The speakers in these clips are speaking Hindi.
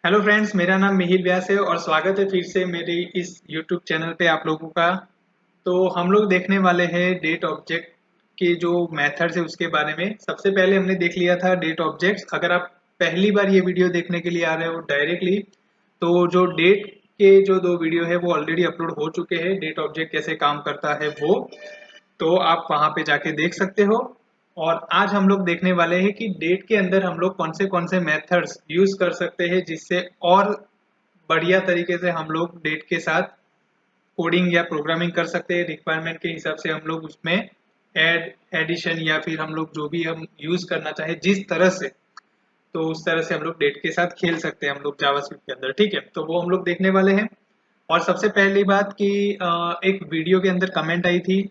हेलो फ्रेंड्स, मेरा नाम मिहिर व्यास है और स्वागत है फिर से मेरे इस यूट्यूब चैनल पे आप लोगों का। तो हम लोग देखने वाले हैं डेट ऑब्जेक्ट के जो मेथड्स है उसके बारे में। सबसे पहले हमने देख लिया था डेट ऑब्जेक्ट्स। अगर आप पहली बार ये वीडियो देखने के लिए आ रहे हो डायरेक्टली, तो जो डेट के जो दो वीडियो है वो ऑलरेडी अपलोड हो चुके हैं। डेट ऑब्जेक्ट कैसे काम करता है वो तो आप वहां पे जाके देख सकते हो। और आज हम लोग देखने वाले हैं कि डेट के अंदर हम लोग कौन से मेथड्स यूज कर सकते हैं जिससे और बढ़िया तरीके से हम लोग डेट के साथ कोडिंग या प्रोग्रामिंग कर सकते हैं। रिक्वायरमेंट के हिसाब से हम लोग उसमें ऐड एडिशन या फिर हम लोग जो भी हम यूज करना चाहे जिस तरह से, तो उस तरह से हम लोग डेट के साथ खेल सकते हैं हम लोग जावास्क्रिप्ट के अंदर। ठीक है, तो वो हम लोग देखने वाले हैं। और सबसे पहली बात कि एक वीडियो के अंदर कमेंट आई थी।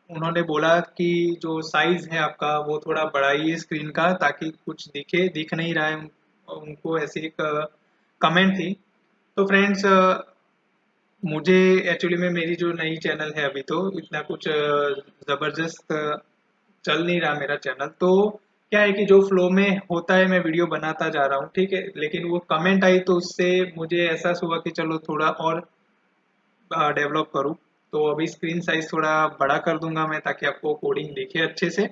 उन्होंने बोला कि जो साइज है आपका वो थोड़ा बढ़ाइए स्क्रीन का ताकि कुछ दिख नहीं रहा है उनको ऐसी एक कमेंट थी। तो फ्रेंड्स, मुझे एक्चुअली में मेरी जो नई चैनल है अभी तो इतना कुछ ज़बरदस्त चल नहीं रहा मेरा चैनल। तो क्या है कि जो फ्लो में होता है मैं वीडियो बनाता जा रहा हूँ, ठीक है, लेकिन वो कमेंट आई तो उससे मुझे एहसास हुआ कि चलो थोड़ा और डेवलप करूँ। तो अभी स्क्रीन साइज थोड़ा बड़ा कर दूंगा मैं ताकि आपको कोडिंग दिखे अच्छे से।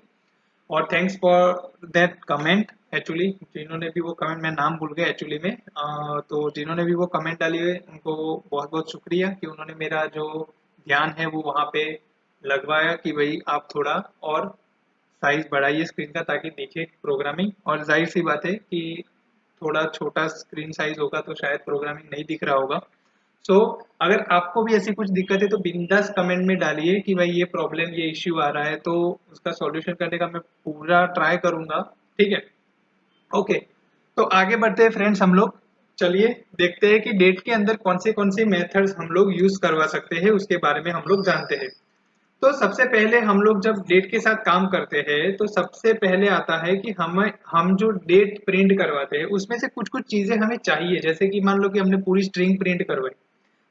और thanks for that comment. Actually जिन्होंने भी वो कमेंट, मैं नाम भूल गया एक्चुअली में, तो जिन्होंने भी वो कमेंट डाली है उनको बहुत बहुत शुक्रिया कि उन्होंने मेरा जो ध्यान है वो वहाँ पे लगवाया कि भाई आप थोड़ा और साइज बढ़ाइए स्क्रीन का ताकि दिखे प्रोग्रामिंग। और जाहिर सी बात है कि थोड़ा छोटा स्क्रीन साइज होगा तो शायद प्रोग्रामिंग नहीं दिख रहा होगा। सो अगर आपको भी ऐसी कुछ दिक्कत है तो बिंदास कमेंट में डालिए कि भाई ये प्रॉब्लम, ये इश्यू आ रहा है, तो उसका सॉल्यूशन करने का मैं पूरा ट्राई करूंगा। ठीक है, ओके। तो आगे बढ़ते हैं फ्रेंड्स, हम लोग चलिए देखते हैं कि डेट के अंदर कौन से मेथड्स हम लोग यूज करवा सकते हैं, उसके बारे में हम लोग जानते हैं। तो सबसे पहले हम लोग जब डेट के साथ काम करते हैं तो सबसे पहले आता है कि हम जो डेट प्रिंट करवाते हैं उसमें से कुछ कुछ चीजें हमें चाहिए। जैसे कि मान लो कि हमने पूरी स्ट्रिंग प्रिंट करवाई,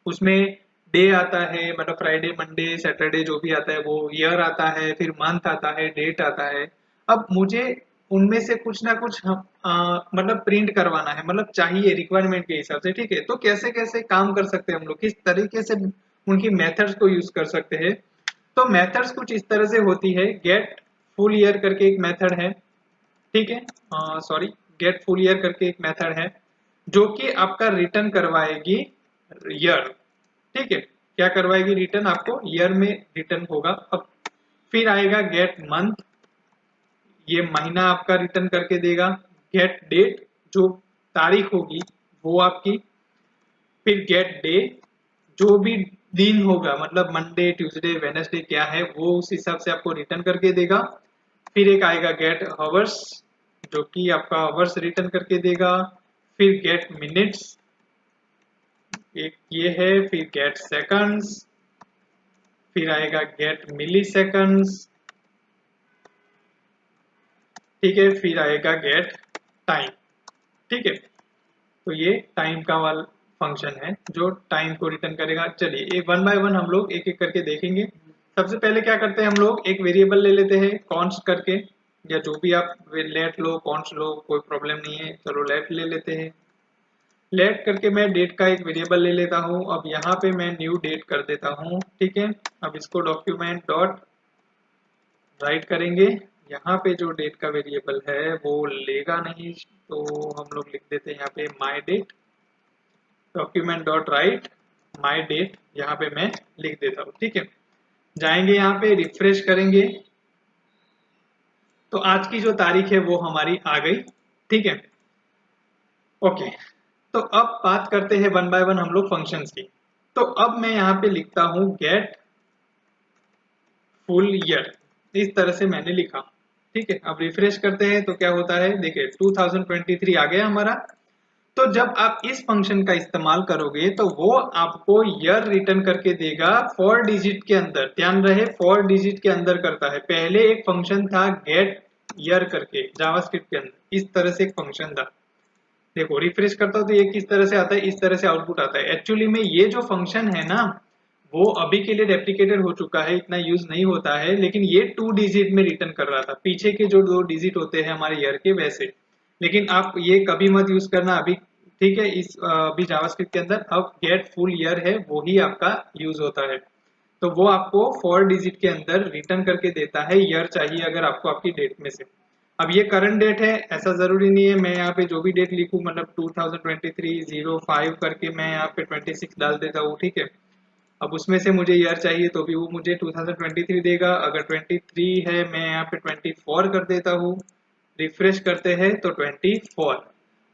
उसमें डे आता है, मतलब फ्राइडे मंडे सैटरडे जो भी आता है वो, ईयर आता है, फिर मंथ आता है, डेट आता है। अब मुझे उनमें से कुछ ना कुछ मतलब प्रिंट करवाना है, मतलब चाहिए रिक्वायरमेंट के हिसाब से। ठीक है, तो कैसे कैसे काम कर सकते हैं हम लोग, किस तरीके से उनकी मेथड्स को यूज कर सकते हैं। तो मेथड्स कुछ इस तरह से होती है। गेट फुल ईयर करके एक मेथड है, ठीक है, सॉरी, गेट फुल ईयर करके एक मेथड है जो कि आपका रिटर्न करवाएगी ईयर। ठीक है, क्या करवाएगी, रिटर्न आपको ईयर में रिटर्न होगा। अब फिर आएगा गेट मंथ, ये महीना आपका रिटर्न करके देगा। गेट डेट, जो तारीख होगी वो आपकी। फिर गेट डे, जो भी दिन होगा, मतलब मंडे ट्यूसडे वेडनेसडे क्या है वो उस हिसाब से आपको रिटर्न करके देगा। फिर एक आएगा गेट आवर्स, जो कि आपका आवर्स रिटर्न करके देगा। फिर गेट मिनट्स, एक ये है। फिर गेट सेकंड्स, फिर आएगा गेट मिली सेकंड्स, ठीक है, फिर आएगा गेट टाइम। ठीक है, तो ये टाइम का वाला फंक्शन है जो टाइम को रिटर्न करेगा। चलिए एक वन बाय वन हम लोग एक एक करके देखेंगे। सबसे पहले क्या करते हैं, हम लोग एक वेरिएबल ले लेते हैं कॉन्स्ट करके, या जो भी आप लेट लो कॉन्स्ट लो कोई प्रॉब्लम नहीं है। चलो लेट ले लेते हैं। लेट करके मैं डेट का एक वेरिएबल ले लेता हूँ। अब यहाँ पे मैं न्यू डेट कर देता हूँ। ठीक है, अब इसको डॉक्यूमेंट डॉट राइट करेंगे। यहाँ पे जो डेट का वेरिएबल है वो लेगा नहीं, तो हम लोग लिख देते हैं यहाँ पे माई डेट, डॉक्यूमेंट डॉट राइट माई डेट, यहाँ पे मैं लिख देता हूँ। ठीक है, जाएंगे यहाँ पे रिफ्रेश करेंगे तो आज की जो तारीख है वो हमारी आ गई। ठीक है, ओके। तो अब बात करते हैं वन बाय वन हम लोग फंक्शंस की। तो अब मैं यहाँ पे लिखता हूँ गेट फुल ईयर, इस तरह से मैंने लिखा। ठीक है, अब रिफ्रेश करते हैं तो क्या होता है, देखिए 2023 आ गया हमारा। तो जब आप इस फंक्शन का इस्तेमाल करोगे तो वो आपको ईयर रिटर्न करके देगा 4 डिजिट के अंदर। ध्यान रहे 4 डिजिट के अंदर करता है। पहले एक फंक्शन था गेट ईयर करके जावास्क्रिप्ट के अंदर, इस तरह से एक फंक्शन था। देखो रिफ्रेश करता हूँ तो ये किस तरह से आता है, इस तरह से आउटपुट आता है। एक्चुअली में ये जो फंक्शन है ना वो अभी के लिए रेप्लिकेटेड हो चुका है, इतना यूज नहीं होता है, लेकिन ये 2 डिजिट में रिटर्न कर रहा था, पीछे के जो 2 डिजिट होते हैं हमारे ईयर के वैसे। लेकिन आप ये कभी मत यूज करना, अभी ठीक है, इस अभी जावास्क्रिप्ट के अंदर अब गेट फुल ईयर है वो ही आपका यूज होता है। तो वो आपको 4 डिजिट के अंदर रिटर्न करके देता है, ईयर चाहिए अगर आपको आपकी डेट में से। अब ये करंट डेट है, ऐसा जरूरी नहीं है मैं यहाँ पे जो भी डेट लिखूं, मतलब 2023 05 करके मैं यहाँ पे 26 डाल देता हूँ, ठीक है। अब उसमें से मुझे ईयर चाहिए तो भी वो मुझे 2023 देगा, अगर 23 है मैं यहाँ पे 24 कर देता हूँ, रिफ्रेश करते हैं तो 24।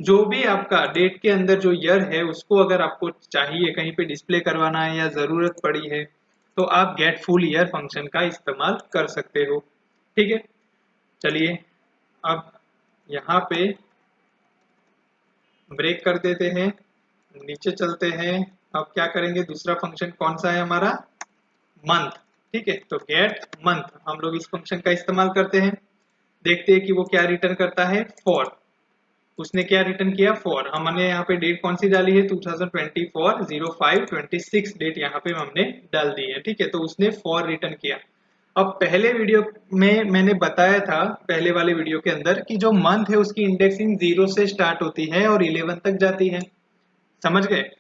जो भी आपका डेट के अंदर जो ईयर है उसको अगर आपको चाहिए कहीं पे डिस्प्ले करवाना है या जरूरत पड़ी है तो आप गेट फुल ईयर फंक्शन का इस्तेमाल कर सकते हो, ठीक है। चलिए अब यहाँ पे ब्रेक कर देते हैं, नीचे चलते हैं। अब क्या करेंगे, दूसरा फंक्शन कौन सा है हमारा, मंथ, ठीक है। तो गेट मंथ हम लोग इस फंक्शन का इस्तेमाल करते हैं। देखते हैं कि वो क्या रिटर्न करता है, 4। उसने क्या रिटर्न किया, 4। हमने यहाँ पे डेट कौन सी डाली है, 2024-05-26 डेट यहाँ पे हमने डाल दी है, ठीक है। तो उसने 4 रिटर्न किया। अब पहले वीडियो में मैंने बताया था, पहले वाले वीडियो के अंदर, कि जो मंथ है उसकी इंडेक्सिंग 0 से स्टार्ट होती है और 11 तक जाती है, समझ गए।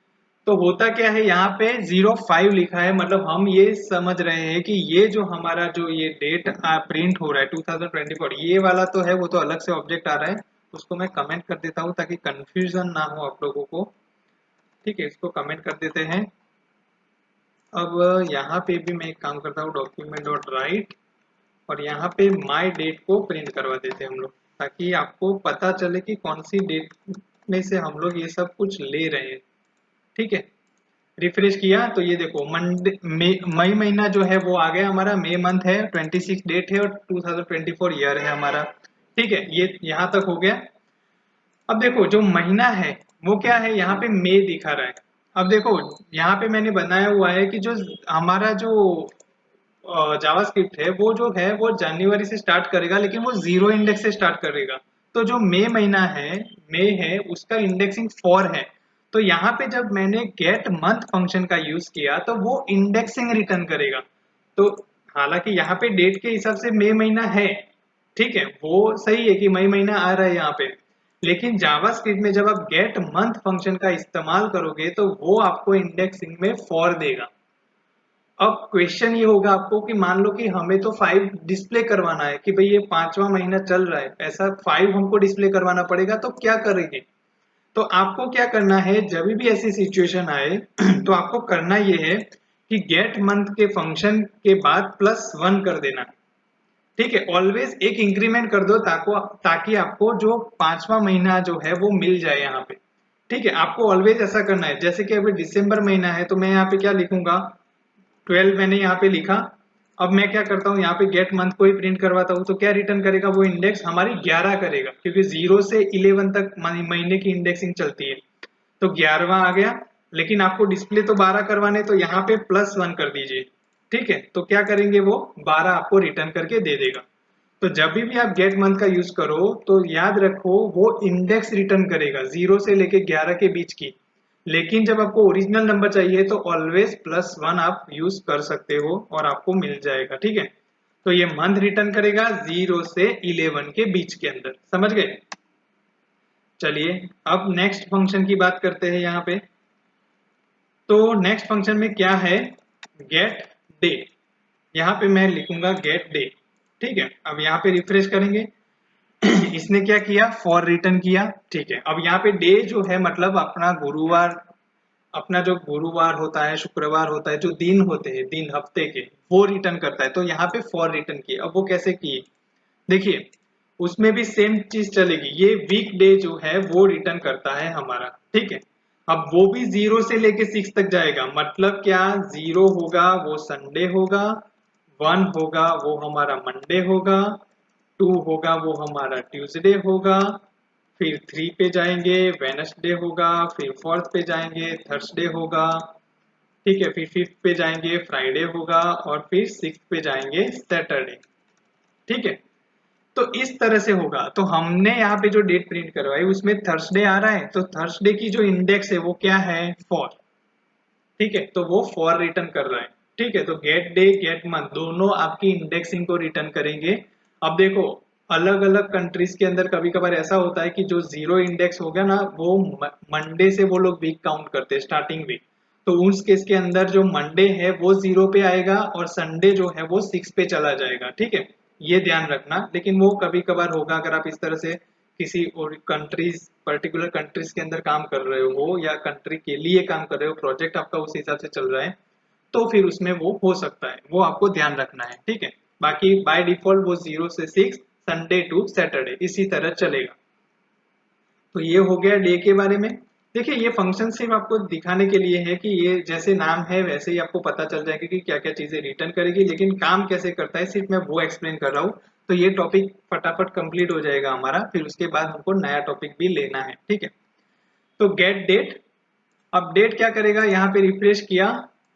तो होता क्या है, यहाँ पे 05 लिखा है, मतलब हम ये समझ रहे हैं कि ये जो हमारा जो ये डेट प्रिंट हो रहा है 2024, ये वाला तो है, वो तो अलग से ऑब्जेक्ट आ रहा है। उसको मैं कमेंट कर देता हूँ ताकि कंफ्यूजन ना हो आप लोगों को, ठीक है। इसको कमेंट कर देते हैं। अब यहाँ पे भी मैं एक काम करता हूँ, डॉक्यूमेंट डॉट राइट, और यहाँ पे माई डेट को प्रिंट करवा देते हैं हम लोग, ताकि आपको पता चले कि कौन सी डेट में से हम लोग ये सब कुछ ले रहे हैं, ठीक है। रिफ्रेश किया तो ये देखो मंडे मई महीना जो है वो आ गया हमारा, मई मंथ है, 26 डेट है और 2024 ईयर है हमारा, ठीक है। ये यहाँ तक हो गया। अब देखो जो महीना है वो क्या है, यहाँ पे मई दिखा रहा है। अब देखो यहाँ पे मैंने बनाया हुआ है कि जो हमारा जो जावास्क्रिप्ट है वो जो है वो जनवरी से स्टार्ट करेगा, लेकिन वो 0 इंडेक्स से स्टार्ट करेगा। तो जो मई महीना है, मई है, उसका इंडेक्सिंग 4 है। तो यहाँ पे जब मैंने गेट मंथ फंक्शन का यूज किया तो वो इंडेक्सिंग रिटर्न करेगा। तो हालांकि यहाँ पे डेट के हिसाब से मई महीना है, ठीक है, वो सही है कि मई महीना आ रहा है यहाँ पे। लेकिन जावास्क्रिप्ट में जब आप गेट मंथ फंक्शन का इस्तेमाल करोगे तो वो आपको इंडेक्सिंग में 4 देगा। अब क्वेश्चन ये होगा आपको कि मान लो कि हमें तो 5 डिस्प्ले करवाना है, कि भाई ये 5वां महीना चल रहा है, ऐसा 5 हमको डिस्प्ले करवाना पड़ेगा, तो क्या करेंगे। तो आपको क्या करना है, जब भी ऐसी सिचुएशन आए तो आपको करना ये है कि गेट मंथ के फंक्शन के बाद +1 कर देना, ठीक है। ऑलवेज एक इंक्रीमेंट कर दो ताकि आपको जो 5वां महीना जो है वो मिल जाए यहाँ पे, ठीक है। आपको ऑलवेज ऐसा करना है। जैसे कि अभी दिसंबर महीना है तो मैं यहाँ पे क्या लिखूंगा, 12 मैंने यहाँ पे लिखा। अब मैं क्या करता हूँ, यहाँ पे गेट मंथ को ही प्रिंट करवाता हूँ, तो क्या रिटर्न करेगा, वो इंडेक्स हमारी 11 करेगा, क्योंकि 0 से 11 तक महीने की इंडेक्सिंग चलती है। तो 11वां आ गया, लेकिन आपको डिस्प्ले तो 12 करवाने, तो यहाँ पे +1 कर दीजिए, ठीक है। तो क्या करेंगे, वो 12 आपको रिटर्न करके दे देगा। तो जब भी आप गेट मंथ का यूज करो तो याद रखो वो इंडेक्स रिटर्न करेगा 0 से लेके 11 के बीच की। लेकिन जब आपको ओरिजिनल नंबर चाहिए तो ऑलवेज +1 आप यूज कर सकते हो और आपको मिल जाएगा, ठीक है। तो ये मंथ रिटर्न करेगा 0 से 11 के बीच के अंदर, समझ गए। चलिए अब नेक्स्ट फंक्शन की बात करते हैं यहाँ पे। तो नेक्स्ट फंक्शन में क्या है, गेट डे। यहाँ पे मैं लिखूंगा गेट डे, ठीक है। अब यहाँ पे रिफ्रेश करेंगे इसने क्या किया, 4 रिटर्न किया, ठीक है। अब यहाँ पे डे जो है मतलब अपना गुरुवार, अपना जो गुरुवार होता है, शुक्रवार होता है, जो दिन होते हैं, दिन हफ्ते के, वो रिटर्न करता है। तो यहाँ पे 4 रिटर्न किए। अब वो कैसे किए, देखिए उसमें भी सेम चीज चलेगी। ये वीक डे जो है वो रिटर्न करता है हमारा, ठीक है। अब वो भी 0 से लेके 6 तक जाएगा, मतलब क्या, 0 होगा वो संडे होगा, 1 होगा वो हमारा मंडे होगा, 2 होगा वो हमारा ट्यूसडे होगा, फिर 3 पे जाएंगे वेनसडे होगा, फिर 4th पे जाएंगे थर्सडे होगा, ठीक है। फिर 5th पे जाएंगे फ्राइडे होगा, और फिर 6th पे जाएंगे सैटरडे, ठीक है। तो इस तरह से होगा। तो हमने यहाँ पे जो डेट प्रिंट करवाई उसमें थर्सडे आ रहा है, तो थर्सडे की जो इंडेक्स है वो क्या है, 4, ठीक है। तो वो 4 रिटर्न कर रहा है, ठीक है। तो गेट डे गेट मंथ दोनों आपकी इंडेक्सिंग को रिटर्न करेंगे। अब देखो अलग अलग कंट्रीज के अंदर कभी कभार ऐसा होता है कि जो जीरो इंडेक्स हो गया ना, वो मंडे से वो लोग वीक काउंट करते हैं, स्टार्टिंग वीक। तो उस केस के अंदर जो मंडे है वो 0 पे आएगा और संडे जो है वो 6 पे चला जाएगा, ठीक है। ये ध्यान रखना। लेकिन वो कभी कभार होगा अगर आप इस तरह से किसी और कंट्रीज, पर्टिकुलर कंट्रीज के अंदर काम कर रहे हो या कंट्री के लिए काम कर रहे हो, प्रोजेक्ट आपका उस हिसाब से चल रहा है, तो फिर उसमें वो हो सकता है, वो आपको ध्यान रखना है, ठीक है। बाकी बाय डिफॉल्ट वो 0 से 6, संडे टू सैटरडे इसी तरह चलेगा। तो ये हो गया डे के बारे में। देखिए ये फंक्शन सिर्फ आपको दिखाने के लिए है कि ये जैसे नाम है वैसे ही आपको पता चल जाएगा कि क्या क्या चीजें रिटर्न करेगी, लेकिन काम कैसे करता है सिर्फ मैं वो एक्सप्लेन कर रहा हूँ। तो ये टॉपिक फटाफट कंप्लीट हो जाएगा हमारा, फिर उसके बाद हमको नया टॉपिक भी लेना है, ठीक है। तो गेट डेट, अपडेट क्या करेगा, यहाँ पे रिफ्रेश किया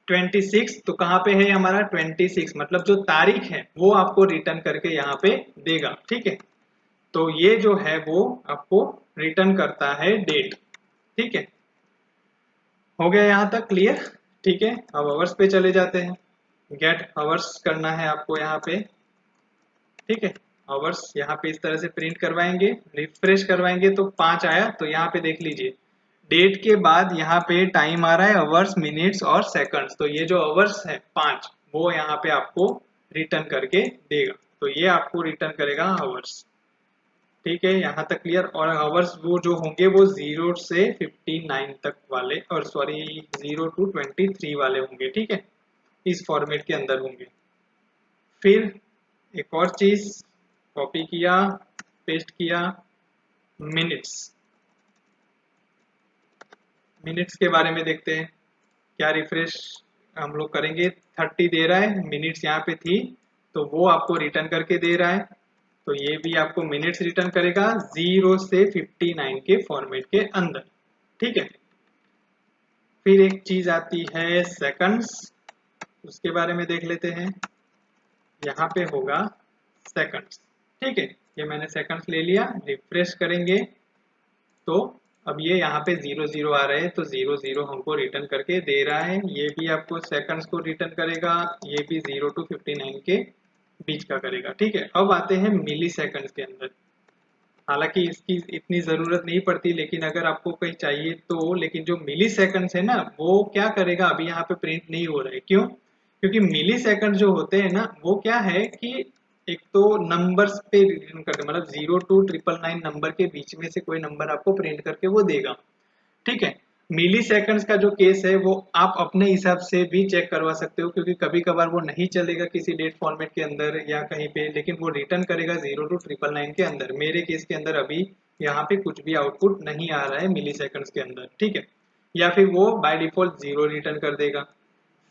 26, तो कहाँ पे है हमारा 26, मतलब जो तारीख है वो आपको रिटर्न करके यहाँ पे देगा, ठीक है। तो ये जो है वो आपको रिटर्न करता है डेट, ठीक है। हो गया यहाँ तक क्लियर, ठीक है। अब आवर्स पे चले जाते हैं। गेट आवर्स करना है आपको यहाँ पे, ठीक है। आवर्स यहाँ पे इस तरह से प्रिंट करवाएंगे, रिफ्रेश करवाएंगे तो 5 आया। तो यहाँ पे देख लीजिए डेट के बाद यहाँ पे टाइम आ रहा है आवर्स, मिनट्स और सेकंड्स। तो ये जो आवर्स है 5, वो यहाँ पे आपको रिटर्न करके देगा। तो ये आपको रिटर्न करेगा आवर्स, ठीक है। यहाँ तक क्लियर। और आवर्स वो जो होंगे वो 0 से 59 तक वाले, और सॉरी 0 टू 23 वाले होंगे, ठीक है। इस फॉर्मेट के अंदर होंगे। फिर एक और चीज, कॉपी किया, पेस्ट किया, मिनट्स। मिनट्स के बारे में देखते हैं क्या रिफ्रेश हम लोग करेंगे। 30 दे रहा है, मिनट्स यहाँ पे थी तो वो आपको रिटर्न करके दे रहा है। तो ये भी आपको मिनट्स रिटर्न करेगा 0 से 59 के फॉर्मेट के अंदर, ठीक है। फिर एक चीज आती है सेकंड्स, उसके बारे में देख लेते हैं। यहाँ पे होगा सेकंड्स, ठीक है। ये मैंने सेकंड्स ले लिया, रिफ्रेश करेंगे तो अब ये यहाँ पे 0 0 आ रहे हैं, तो 0 0 हमको रिटर्न करके दे रहा है। ये भी आपको सेकंड्स को रिटर्न करेगा, ये भी 0 टू 59 के बीच का करेगा, ठीक है। अब आते हैं मिली सेकंड्स के अंदर। हालांकि इसकी इतनी जरूरत नहीं पड़ती, लेकिन अगर आपको कहीं चाहिए तो। लेकिन जो मिली सेकंड्स है ना, वो क्या करेगा, अभी यहाँ पे प्रिंट नहीं हो रहा है, क्यों? क्योंकि मिली सेकंड जो होते हैं ना, वो क्या है कि एक तो नंबर्स पे रिटर्न करते, मतलब 0 टू 999 नंबर के बीच में से कोई नंबर आपको प्रिंट करके वो देगा, ठीक है। मिली सेकंड्स का जो केस है वो आप अपने हिसाब से भी चेक करवा सकते हो, क्योंकि कभी कभार वो नहीं चलेगा किसी डेट फॉर्मेट के अंदर या कहीं पे, लेकिन वो रिटर्न करेगा 0 टू 999 के अंदर। मेरे केस के अंदर अभी यहाँ पे कुछ भी आउटपुट नहीं आ रहा है मिली सेकंड्स के अंदर, ठीक है। या फिर वो बाय डिफॉल्ट 0 रिटर्न कर देगा।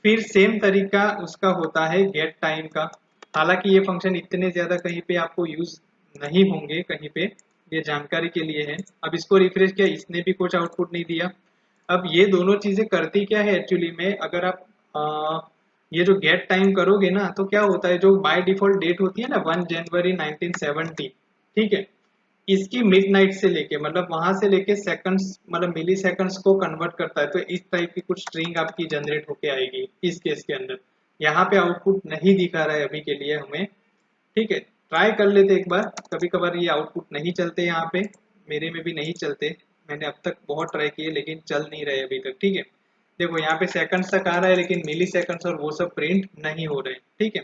फिर सेम तरीका उसका होता है गेट टाइम का। हालांकि ये फंक्शन इतने ज्यादा कहीं पे आपको यूज नहीं होंगे कहीं पे, ये जानकारी के लिए है। अब इसको रिफ्रेश किया, इसने भी कुछ आउटपुट नहीं दिया। अब ये दोनों चीजें करती क्या है एक्चुअली में, अगर आप ये जो गेट टाइम करोगे ना, तो क्या होता है, जो बाय डिफॉल्ट डेट होती है ना 1 जनवरी 1970, ठीक है। इसकी मिडनाइट से लेके, मतलब वहां से लेके सेकंड्स, मतलब मिली सेकंड्स को कन्वर्ट करता है। तो इस टाइप की कुछ स्ट्रिंग आपकी जनरेट होके आएगी इस केस के अंदर। यहाँ पे आउटपुट नहीं दिखा रहा है अभी के लिए हमें, ठीक है। ट्राई कर लेते एक बार, कभी कभार ये आउटपुट नहीं चलते यहाँ पे, मेरे में भी नहीं चलते। मैंने अब तक बहुत ट्राई किए लेकिन चल नहीं रहे अभी तक, ठीक है। देखो यहाँ पे सेकंड्स तक आ रहा है, लेकिन मिली सेकंड्स और वो सब प्रिंट नहीं हो रहे, ठीक है।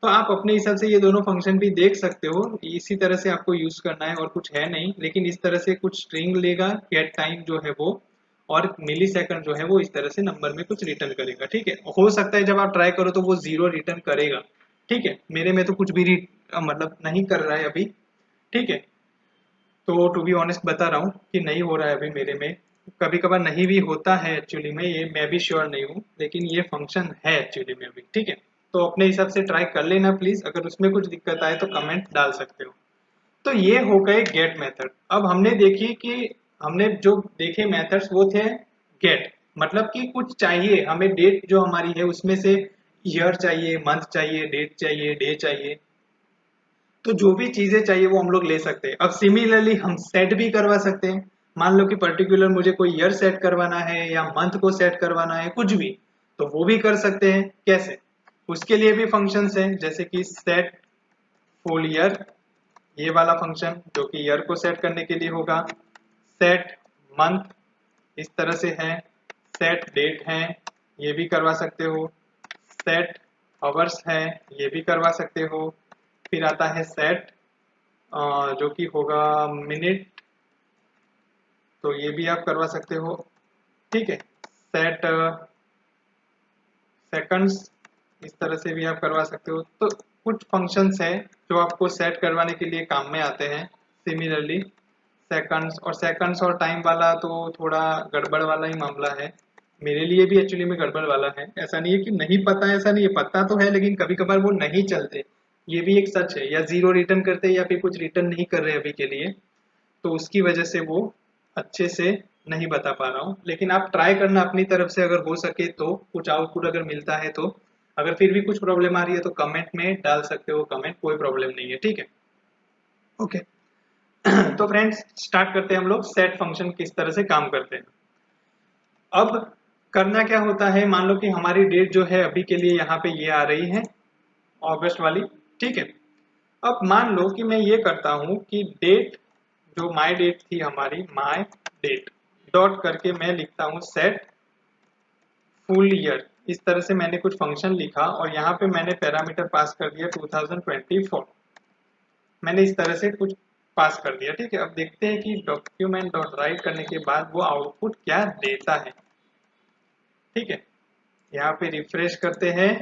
तो आप अपने हिसाब से ये दोनों फंक्शन भी देख सकते हो, इसी तरह से आपको यूज करना है, और कुछ है नहीं। लेकिन इस तरह से कुछ स्ट्रिंग लेगा, गेट टाइम जो है वो, और मिली सेकंड जो है वो इस तरह से नंबर में कुछ रिटर्न करेगा, ठीक है। हो सकता है जब आप ट्राई करो तो वो 0 रिटर्न करेगा, ठीक है। मेरे में तो कुछ भी मतलब नहीं कर रहा है अभी, ठीक है। तो टू बी ऑनेस्ट बता रहा हूँ कि नहीं हो रहा है अभी मेरे में। कभी कभार नहीं भी होता है एक्चुअली में, ये मैं भी श्योर नहीं हूँ, लेकिन ये फंक्शन है एक्चुअली में अभी, ठीक है। तो अपने हिसाब से ट्राई कर लेना प्लीज, अगर उसमें कुछ दिक्कत आए तो कमेंट डाल सकते हो। तो ये हो गए गेट मेथड। अब हमने देखी कि हमने जो देखे मेथड्स वो थे गेट, मतलब कि कुछ चाहिए हमें, डेट जो हमारी है उसमें से ईयर चाहिए, मंथ चाहिए, डेट चाहिए, डे चाहिए। तो जो भी चीजें चाहिए वो हम लोग ले सकते हैं। अब सिमिलरली हम सेट भी करवा सकते हैं। मान लो कि पर्टिकुलर मुझे कोई ईयर सेट करवाना है या मंथ को सेट करवाना है, कुछ भी, तो वो भी कर सकते हैं। कैसे? उसके लिए भी फंक्शंस हैं, जैसे कि सेट फुल ईयर ये वाला फंक्शन जो कि ईयर को सेट करने के लिए होगा। सेट मंथ इस तरह से है, सेट डेट है, ये भी करवा सकते हो। सेट आवर्स है, ये भी करवा सकते हो। फिर आता है सेट जो कि होगा मिनट, तो ये भी आप करवा सकते हो। ठीक है, सेट सेकंड्स इस तरह से भी आप करवा सकते हो। तो कुछ फंक्शंस है जो आपको सेट करवाने के लिए काम में आते हैं। सिमिलरली सेकंड्स और टाइम वाला तो थोड़ा गड़बड़ वाला ही मामला है, मेरे लिए भी एक्चुअली में गड़बड़ वाला है। ऐसा नहीं है कि नहीं पता है, ऐसा नहीं है, पता तो है, लेकिन कभी कभार वो नहीं चलते, ये भी एक सच है। या जीरो रिटर्न करते हैं या फिर कुछ रिटर्न नहीं कर रहे अभी के लिए, तो उसकी वजह से वो अच्छे से नहीं बता पा रहा हूँ। लेकिन आप ट्राई करना अपनी तरफ से, अगर हो सके तो कुछ आउटपुट अगर मिलता है तो। अगर फिर भी कुछ प्रॉब्लम आ रही है तो कमेंट में डाल सकते हो, कमेंट, कोई प्रॉब्लम नहीं है। ठीक है, ओके। तो फ्रेंड्स स्टार्ट करते हैं हम लोग सेट फंक्शन किस तरह से काम करते हैं। अब करना क्या होता है, मान लो कि हमारी डेट जो है अभी के लिए यहाँ पे ये आ रही है अगस्त वाली। ठीक है, अब मान लो कि मैं ये करता हूँ कि डेट जो माय डेट थी हमारी, माय डेट डॉट करके मैं लिखता हूँ सेट फुल ईयर। इस तरह से मैंने कुछ फंक्शन लिखा और यहाँ पे मैंने पैरामीटर पास कर दिया 2024। मैंने इस तरह से कुछ पास कर दिया। ठीक है, अब देखते हैं कि डॉक्यूमेंट डॉट राइट करने के बाद वो आउटपुट क्या देता है। ठीक है, यहाँ पे रिफ्रेश करते हैं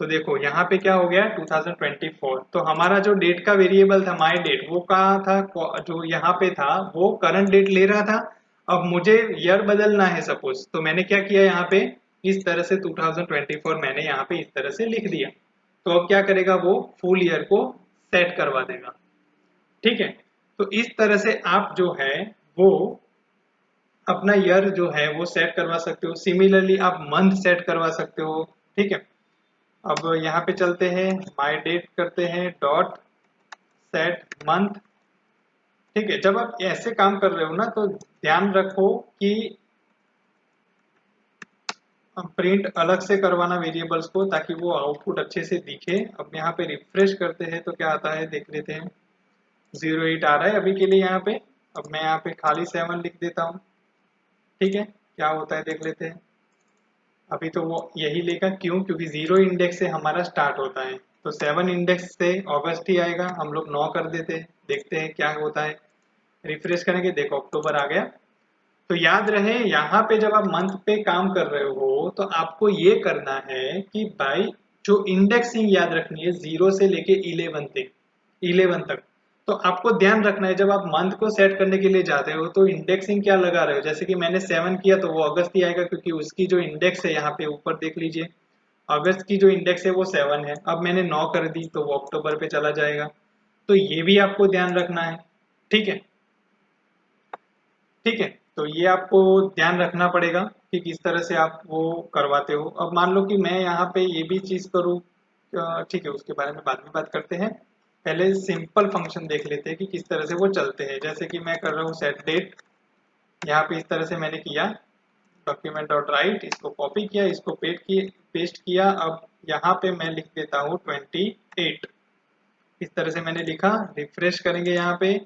तो देखो यहाँ पे क्या हो गया 2024। तो हमारा जो डेट का वेरिएबल था माय डेट, वो कहाँ था, जो यहाँ पे था वो करंट डेट ले रहा था। अब मुझे ईयर बदलना है सपोज, तो मैंने क्या किया यहाँ पे इस तरह से 2024 मैंने यहाँ पे इस तरह से लिख दिया। तो अब क्या करेगा वो फुल ईयर को सेट करवा देगा। ठीक है, तो इस तरह से आप जो है वो अपना ईयर जो है वो सेट करवा सकते हो। सिमिलरली आप मंथ सेट करवा सकते हो। ठीक है, अब यहाँ पे चलते हैं, माय डेट करते हैं डॉट सेट मंथ। ठीक है, जब आप ऐसे काम कर रहे हो ना तो ध्यान रखो कि प्रिंट अलग से करवाना वेरिएबल्स को, ताकि वो आउटपुट अच्छे से दिखे। अब यहाँ पे रिफ्रेश करते हैं तो क्या आता है देख लेते हैं। 08 आ रहा है अभी के लिए यहाँ पे। अब मैं यहाँ पे खाली 7 लिख देता हूँ। ठीक है, क्या होता है देख लेते हैं। अभी तो वो यही लेगा, क्यों, क्योंकि 0 इंडेक्स से हमारा स्टार्ट होता है, तो 7 इंडेक्स से अगस्त ही आएगा। हम लोग 9 कर देते हैं, देखते हैं क्या होता है। रिफ्रेश करेंगे, देखो अक्टूबर आ गया। तो याद रहे यहाँ पे जब आप मंथ पे काम कर रहे हो तो आपको ये करना है कि भाई जो इंडेक्सिंग याद रखनी है 0 से लेके 11 तक। तो आपको ध्यान रखना है जब आप मंथ को सेट करने के लिए जाते हो तो इंडेक्सिंग क्या लगा रहे हो। जैसे कि मैंने 7 किया तो वो अगस्त ही आएगा, क्योंकि उसकी जो इंडेक्स है यहाँ पे ऊपर देख लीजिए, अगस्त की जो इंडेक्स है वो 7 है। अब मैंने 9 कर दी तो वो अक्टूबर पे चला जाएगा। तो ये भी आपको ध्यान रखना है। ठीक है, ठीक है, तो ये आपको ध्यान रखना पड़ेगा कि किस तरह से आप वो करवाते हो। अब मान लो कि मैं यहाँ पे ये भी चीज करूँ, ठीक है, उसके बारे में बाद में बात करते हैं। पहले सिंपल फंक्शन देख लेते हैं कि किस तरह से वो चलते हैं। जैसे कि मैं कर रहा हूँ सेट डेट, यहाँ पे इस तरह से मैंने किया डॉक्यूमेंट डॉट राइट, इसको कॉपी किया, इसको पेस्ट किया। अब यहाँ पे मैं लिख देता हूँ 28। इस तरह से मैंने लिखा, रिफ्रेश करेंगे यहाँ पे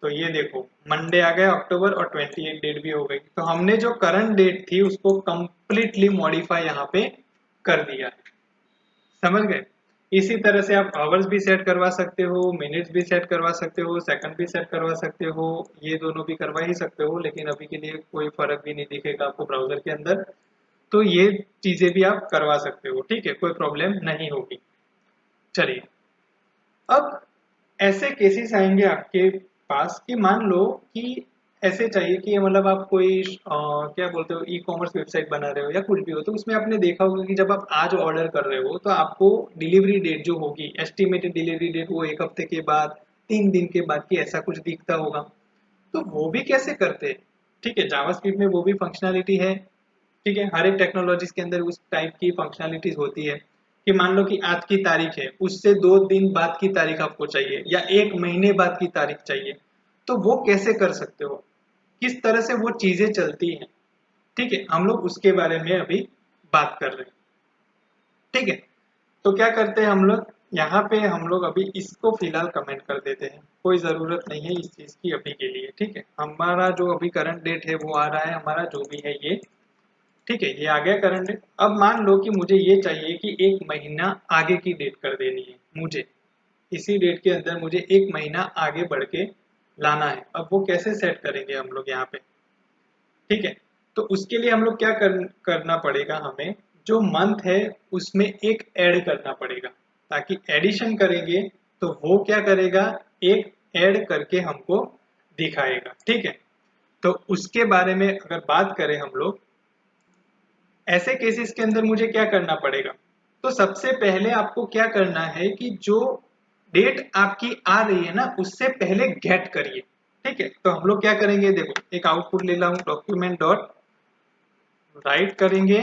तो ये देखो मंडे आ गया अक्टूबर और 28 डेट भी हो गई। तो हमने जो करंट डेट थी उसको कंप्लीटली मॉडिफाई यहाँ पे कर दिया है। समझ गए। इसी तरह से आप आवर्स भी सेट करवा सकते हो, मिनट्स भी सेट करवा सकते हो, सेकंड भी सेट करवा सकते हो। ये दोनों भी करवा ही सकते हो, लेकिन अभी के लिए कोई फर्क भी नहीं दिखेगा आपको ब्राउजर के अंदर। तो ये चीजें भी आप करवा सकते हो। ठीक है, कोई प्रॉब्लम नहीं होगी। चलिए, अब ऐसे केसेस आएंगे आपके पास कि मान लो कि ऐसे चाहिए कि मतलब आप कोई क्या बोलते हो ई कॉमर्स वेबसाइट बना रहे हो या कुछ भी हो, तो उसमें आपने देखा होगा कि जब आप आज ऑर्डर कर रहे हो तो आपको डिलीवरी डेट जो होगी, एस्टिमेटेड डिलीवरी डेट, वो 1 हफ्ते के बाद, 3 दिन के बाद की ऐसा कुछ दिखता होगा। तो वो भी कैसे करते हैं। ठीक है, जावास्क्रिप्ट में वो भी फंक्शनैलिटी है। ठीक है, हर एक टेक्नोलॉजीज के अंदर उस टाइप की फंक्शनैलिटीज होती है कि मान लो कि आज की तारीख है, उससे 2 दिन बाद की तारीख आपको चाहिए या 1 महीने बाद की तारीख चाहिए। तो वो कैसे कर सकते हो, किस तरह से वो चीजें चलती हैं। ठीक है, हम लोग उसके बारे में अभी बात कर रहे हैं। ठीक है, तो क्या करते हैं हम लोग, यहाँ पे हम लोग अभी इसको फिलहाल कमेंट कर देते हैं, कोई ज़रूरत नहीं है इस चीज़ की अभी के लिए। ठीक है, हमारा जो अभी करंट डेट है वो आ रहा है हमारा जो भी है ये। ठीक है, ये आ गया करंट डेट। अब मान लो कि मुझे ये चाहिए कि एक महीना आगे की डेट कर देनी है मुझे, इसी डेट के अंदर मुझे एक महीना आगे बढ़ के लाना है। अब वो कैसे सेट करेंगे हम लोग यहाँ पे? ठीक है, तो उसके लिए हम लोग क्या करना पड़ेगा, हमें जो मंथ है उसमें एक ऐड करना पड़ेगा, ताकि एडिशन करेंगे तो वो क्या करेगा, एक ऐड करके हमको दिखाएगा। ठीक है, तो उसके बारे में अगर बात करें हम लोग, ऐसे केसेस के अंदर मुझे क्या करना पड़ेगा, तो सबसे पहले आपको क्या करना है कि जो डेट आपकी आ रही है ना उससे पहले गेट करिए। ठीक है, तो हम लोग क्या करेंगे, देखो एक आउटपुट ले ला हूं, डॉक्यूमेंट डॉट राइट करेंगे।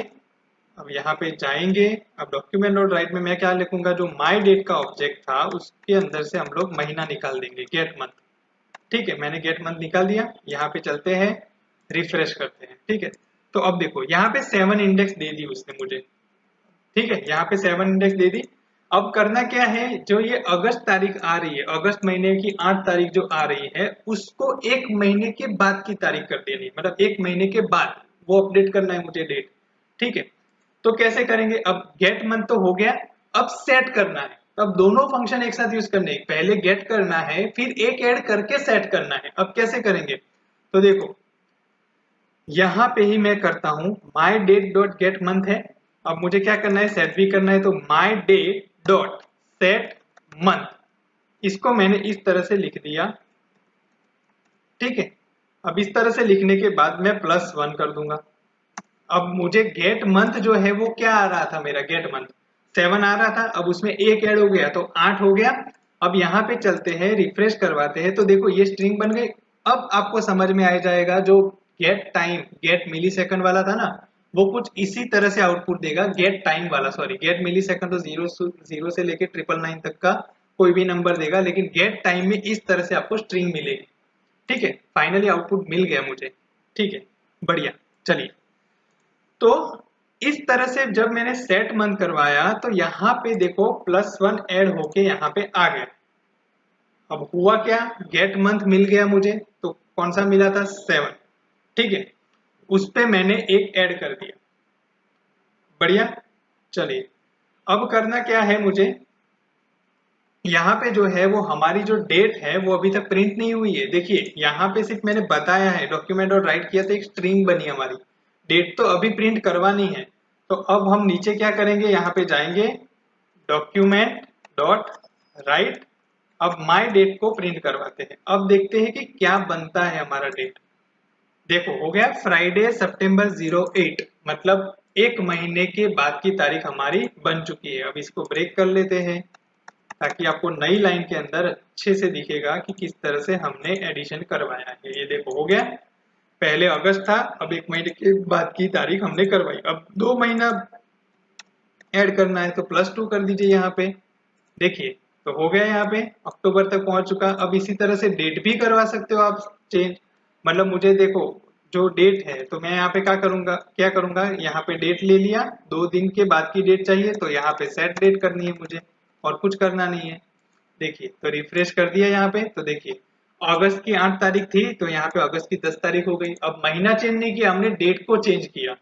अब यहाँ पे जाएंगे, अब डॉक्यूमेंट डॉट राइट में मैं क्या लिखूंगा, जो माई डेट का ऑब्जेक्ट था उसके अंदर से हम लोग महीना निकाल देंगे, गेट मंथ। ठीक है, मैंने गेट मंथ निकाल दिया। यहाँ पे चलते हैं, रिफ्रेश करते हैं। ठीक है, तो अब देखो यहाँ पे 7 इंडेक्स दे दी उसने मुझे। ठीक है, यहाँ पे 7 इंडेक्स दे दी। अब करना क्या है, जो ये अगस्त तारीख आ रही है, अगस्त महीने की 8 तारीख जो आ रही है उसको एक महीने के बाद की तारीख कर देनी है, मतलब एक महीने के बाद वो अपडेट करना है मुझे डेट। ठीक है, तो कैसे करेंगे, अब गेट मंथ तो हो गया, अब सेट करना है। अब दोनों फंक्शन एक साथ यूज करने हैं, पहले गेट करना है फिर एक ऐड करके सेट करना है। अब कैसे करेंगे, तो देखो यहाँ पे ही मैं करता हूं, माई डेट डॉट गेट मंथ है। अब मुझे क्या करना है, सेट भी करना है, तो माई डेट डॉट सेट मंथ, इसको मैंने इस तरह से लिख दिया। ठीक है, अब इस तरह से लिखने के बाद मैं +1 कर दूंगा। अब मुझे गेट मंथ जो है वो क्या आ रहा था, मेरा गेट मंथ 7 आ रहा था, अब उसमें एक ऐड हो गया तो 8 हो गया। अब यहाँ पे चलते हैं, रिफ्रेश करवाते हैं, तो देखो ये स्ट्रिंग बन गई। अब आपको समझ में आ जाएगा, जो गेट टाइम गेट मिली सेकंड वाला था ना, वो कुछ इसी तरह से आउटपुट देगा। गेट टाइम वाला, सॉरी गेट मिली सेकंड तो जीरो से लेके 999 तक का कोई भी नंबर देगा, लेकिन गेट टाइम में इस तरह से आपको स्ट्रिंग मिलेगी। ठीक है, फाइनली आउटपुट मिल गया मुझे। ठीक है, बढ़िया। चलिए, तो इस तरह से जब मैंने सेट मंथ करवाया तो यहाँ पे देखो +1 ऐड होके यहाँ पे आ गया। अब हुआ क्या, गेट मंथ मिल गया मुझे, तो कौन सा मिला था, 7। ठीक है, उस पे मैंने एक ऐड कर दिया। बढ़िया, चलिए अब करना क्या है मुझे, यहाँ पे जो है वो हमारी जो डेट है वो अभी तक प्रिंट नहीं हुई है। देखिए यहाँ पे सिर्फ मैंने बताया है, डॉक्यूमेंट और राइट किया तो एक स्ट्रिंग बनी हमारी, डेट तो अभी प्रिंट करवानी है। तो अब हम नीचे क्या करेंगे, यहाँ पे जाएंगे, डॉक्यूमेंट डॉट राइट, अब माई डेट को प्रिंट करवाते हैं। अब देखते हैं कि क्या बनता है हमारा डेट। देखो हो गया फ्राइडे सितंबर 08, मतलब एक महीने के बाद की तारीख हमारी बन चुकी है। अब इसको ब्रेक कर लेते हैं, ताकि आपको नई लाइन के अंदर अच्छे से दिखेगा कि किस तरह से हमने एडिशन करवाया है। ये देखो हो गया, पहले अगस्त था, अब एक महीने के बाद की तारीख हमने करवाई। अब 2 महीना ऐड करना है तो +2 कर दीजिए यहाँ पे। देखिए तो हो गया, यहाँ पे अक्टूबर तक पहुंच चुका। अब इसी तरह से डेट भी करवा सकते हो आप चेंज, मतलब मुझे देखो जो डेट है तो मैं यहाँ पे क्या करूंगा, यहाँ पे डेट ले लिया, 2 दिन के बाद की डेट चाहिए तो यहाँ पे सेट डेट करनी है मुझे, और कुछ करना नहीं है। देखिए तो रिफ्रेश कर दिया यहाँ पे, तो देखिए अगस्त की 8 तारीख थी तो यहाँ पे अगस्त की 10 तारीख हो गई। अब महीना चेंज नहीं किया हमने, डेट को चेंज किया।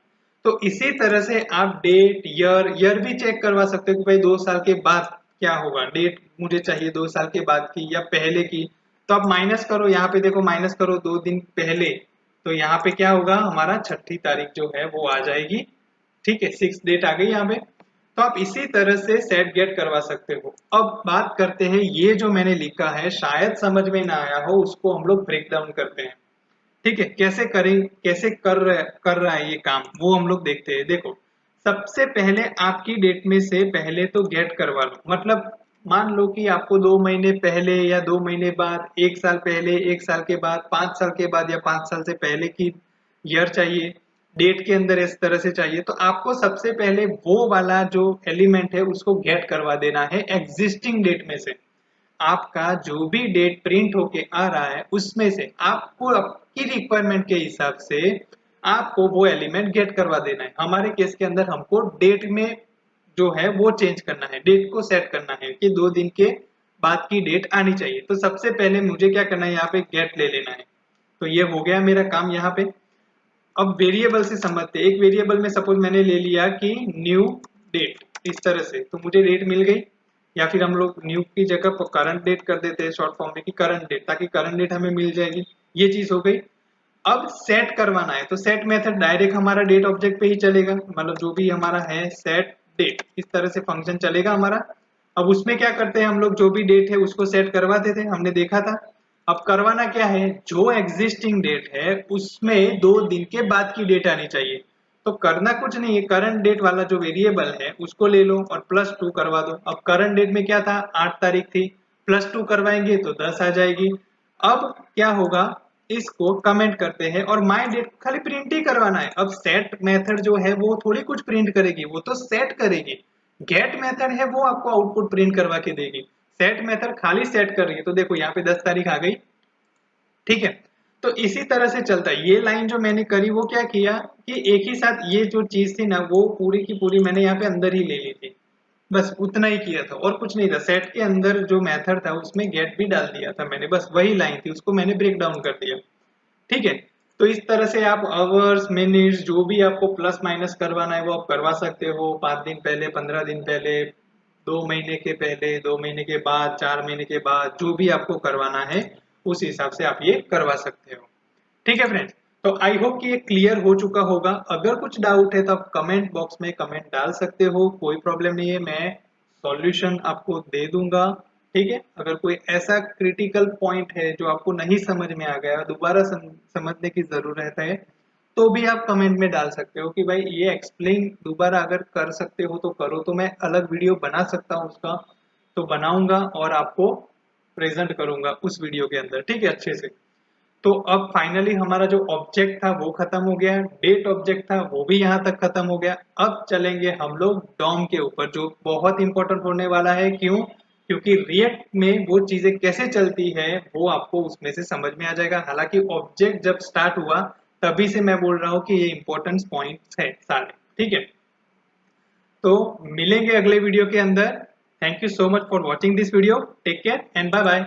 तो इसी तरह से आप डेट ईयर भी चेक करवा सकते हो कि भाई 2 साल के बाद क्या होगा, डेट मुझे चाहिए 2 साल के बाद की या पहले की। तो आप माइनस करो, यहाँ पे देखो माइनस करो 2 दिन पहले, तो यहाँ पे क्या होगा, हमारा 6ठी तारीख जो है वो आ जाएगी। ठीक है, 6 डेट आ गई यहाँ पे। तो आप इसी तरह से सेट गेट करवा सकते हो। अब बात करते हैं, ये जो मैंने लिखा है शायद समझ में ना आया हो, उसको हम लोग ब्रेक डाउन करते हैं। ठीक है, कैसे करें, कैसे कर रहा है ये काम, वो हम लोग देखते हैं। देखो सबसे पहले आपकी डेट में से पहले तो गेट करवा लो, मतलब मान लो कि आपको 2 महीने पहले या 2 महीने बाद, 1 साल पहले, 1 साल के बाद, 5 साल के बाद या 5 साल से पहले की ईयर चाहिए, डेट के अंदर इस तरह से चाहिए। तो आपको सबसे पहले वो वाला जो एलिमेंट है उसको गेट करवा देना है एग्जिस्टिंग डेट में से। आपका जो भी डेट प्रिंट होके आ रहा है उसमें से आपको आपकी रिक्वायरमेंट के हिसाब से आपको वो एलिमेंट गेट करवा देना है। हमारे केस के अंदर हमको डेट में जो है वो चेंज करना है, डेट को सेट करना है कि 2 दिन के बाद की डेट आनी चाहिए। तो सबसे पहले मुझे क्या करना है, यहाँ पे गेट ले लेना है। तो ये हो गया मेरा काम यहाँ पे। अब वेरिएबल से समझते, एक वेरिएबल में सपोज मैंने ले लिया कि न्यू डेट, इस तरह से, तो मुझे डेट मिल गई। या फिर हम लोग न्यू की जगह करंट डेट कर देते हैं शॉर्ट फॉर्म में कि करंट डेट, ताकि करंट डेट हमें मिल जाएगी। ये चीज हो गई। अब सेट करवाना है, तो सेट मेथड डायरेक्ट हमारा डेट ऑब्जेक्ट पे ही चलेगा, मतलब जो भी हमारा है सेट डेट, इस तरह से फंक्शन चलेगा हमारा। अब उसमें क्या करते हैं हम लोग, जो भी डेट है उसको सेट करवाते थे, हमने देखा था। अब करवाना क्या है, जो एग्जिस्टिंग डेट है उसमें 2 दिन के बाद की डेट आनी चाहिए। तो करना कुछ नहीं है, करंट डेट वाला जो वेरिएबल है उसको ले लो और +2 करवा दो। अब करंट डेट में क्या था, 8 तारीख थी, +2 करवाएंगे तो 10 आ जाएगी। अब क्या होगा, इसको कमेंट करते हैं और माय डेट खाली प्रिंट ही करवाना है। अब सेट मेथड जो है वो थोड़ी कुछ प्रिंट करेगी, वो तो सेट करेगी। गेट मेथड है वो आपको आउटपुट प्रिंट करवा के देगी। सेट मेथड खाली सेट कर रही है। तो देखो यहाँ पे 10 तारीख आ गई, ठीक है। तो इसी तरह से चलता है। ये लाइन जो मैंने करी वो क्या किया कि एक ही साथ ये जो चीज थी ना वो पूरी की पूरी मैंने यहाँ पे अंदर ही ले ली थी, बस उतना ही किया था और कुछ नहीं था। सेट के अंदर जो मेथड था उसमें गेट भी डाल दिया था मैंने, बस वही लाइन थी, उसको मैंने ब्रेक डाउन कर दिया, ठीक है। तो इस तरह से आप आवर्स मिनट्स जो भी आपको प्लस माइनस करवाना है वो आप करवा सकते हो। 5 दिन पहले, 15 दिन पहले, 2 महीने के पहले, 2 महीने के बाद, 4 महीने के बाद, जो भी आपको करवाना है उस हिसाब से आप ये करवा सकते हो, ठीक है फ्रेंड्स। तो आई होप कि ये क्लियर हो चुका होगा। अगर कुछ डाउट है तो आप कमेंट बॉक्स में कमेंट डाल सकते हो, कोई प्रॉब्लम नहीं है, मैं सॉल्यूशन आपको दे दूंगा, ठीक है। अगर कोई ऐसा क्रिटिकल पॉइंट है जो आपको नहीं समझ में आ गया, दोबारा समझने की जरूरत है, तो भी आप कमेंट में डाल सकते हो कि भाई ये एक्सप्लेन दोबारा अगर कर सकते हो तो करो, तो मैं अलग वीडियो बना सकता हूँ उसका, तो बनाऊंगा और आपको प्रेजेंट करूंगा उस वीडियो के अंदर, ठीक है, अच्छे से। तो अब फाइनली हमारा जो ऑब्जेक्ट था वो खत्म हो गया, डेट ऑब्जेक्ट था वो भी यहाँ तक खत्म हो गया। अब चलेंगे हम लोग डॉम के ऊपर, जो बहुत इंपॉर्टेंट होने वाला है। क्यों? क्योंकि रिएक्ट में वो चीजें कैसे चलती है वो आपको उसमें से समझ में आ जाएगा। हालांकि ऑब्जेक्ट जब स्टार्ट हुआ तभी से मैं बोल रहा हूँ कि ये इंपॉर्टेंट पॉइंट्स है सारे, ठीक है। तो मिलेंगे अगले वीडियो के अंदर। Thank you so much for watching this video, take care and bye bye.